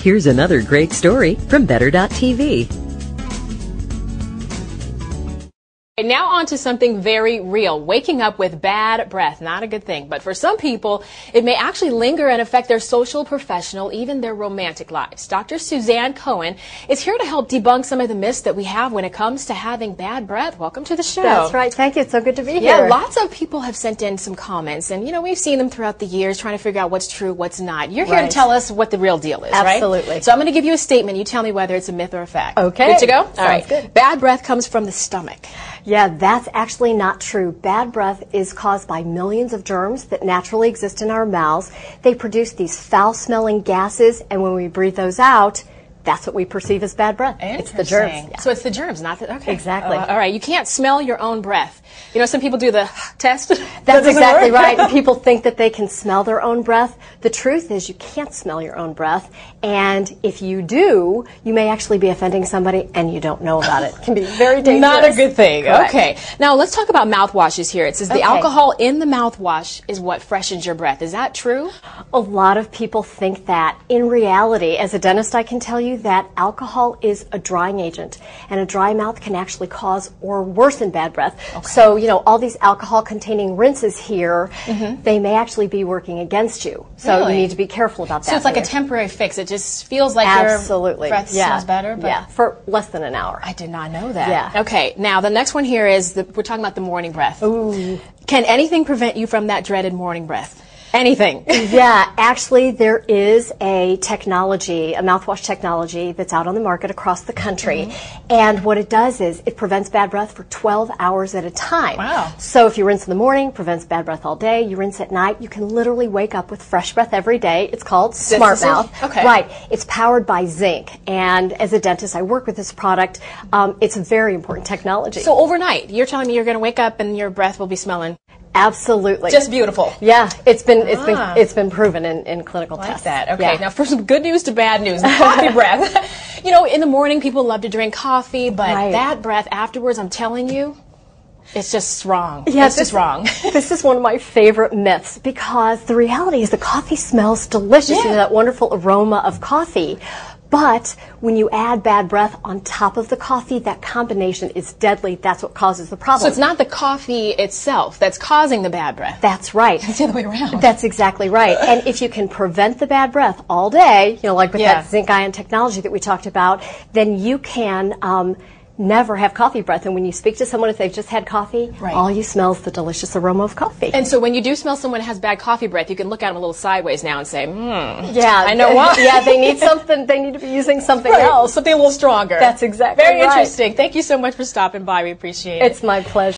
Here's another great story from Better.tv. Now on to something very real. Waking up with bad breath, not a good thing. But for some people, it may actually linger and affect their social, professional, even their romantic lives. Dr. Suzanne Cohen is here to help debunk some of the myths that we have when it comes to having bad breath. Welcome to the show. That's right. Thank you. It's so good to be here. Yeah, lots of people have sent in some comments, and we've seen them throughout the years trying to figure out what's true, what's not. You're here to tell us what the real deal is, right? Absolutely. So I'm going to give you a statement. You tell me whether it's a myth or a fact. Okay. Good to go? Sounds All right. good. Bad breath comes from the stomach. Yeah, that's actually not true. Bad breath is caused by millions of germs that naturally exist in our mouths. They produce these foul-smelling gases, and when we breathe those out, that's what we perceive as bad breath. It's the germs. Yeah. So it's the germs, not the... Okay. Exactly. All right. You can't smell your own breath. Some people do the test. That's exactly right. People think that they can smell their own breath. The truth is you can't smell your own breath. And if you do, you may actually be offending somebody and you don't know about it. It can be very dangerous. Not a good thing. Correct. Okay. Now let's talk about mouthwashes here. It says the alcohol in the mouthwash is what freshens your breath. Is that true? A lot of people think that. In reality, as a dentist, I can tell you that alcohol is a drying agent, and a dry mouth can actually cause or worsen bad breath. Okay. So, all these alcohol-containing rinses here, they may actually be working against you. So you need to be careful about that. So it's like a temporary fix. It just feels like your breath smells better? But yeah, for less than an hour. I did not know that. Yeah. Okay, now the next one here is, we're talking about the morning breath. Ooh. Can anything prevent you from that dreaded morning breath? Anything. Yeah, actually there is a technology, a mouthwash technology that's out on the market across the country. And what it does is it prevents bad breath for 12 hours at a time. Wow. So if you rinse in the morning, prevents bad breath all day. You rinse at night, you can literally wake up with fresh breath every day. It's called Smart Mouth. Okay. Right. It's powered by zinc. And as a dentist, I work with this product. It's a very important technology. So overnight, you're telling me you're going to wake up and your breath will be smelling? Absolutely. Just beautiful. Yeah, it's been proven in clinical tests. Like that. Okay. Yeah. Now for some good news to bad news, the coffee breath. In the morning people love to drink coffee, but that breath afterwards, I'm telling you, it's just wrong. Yeah, it's just wrong. This is one of my favorite myths because the reality is the coffee smells delicious. That wonderful aroma of coffee. But when you add bad breath on top of the coffee, that combination is deadly. That's what causes the problem. So it's not the coffee itself that's causing the bad breath. That's right. It's the other way around. That's exactly right. And if you can prevent the bad breath all day, like with that zinc ion technology that we talked about, then you can never have coffee breath. And when you speak to someone, if they've just had coffee, all you smell is the delicious aroma of coffee. And so when you do smell someone who has bad coffee breath, you can look at them a little sideways now and say, yeah, I know what. Yeah, they need something. They need to be using something else. Something a little stronger. That's exactly Very right. interesting. Thank you so much for stopping by. We appreciate it. It's my pleasure.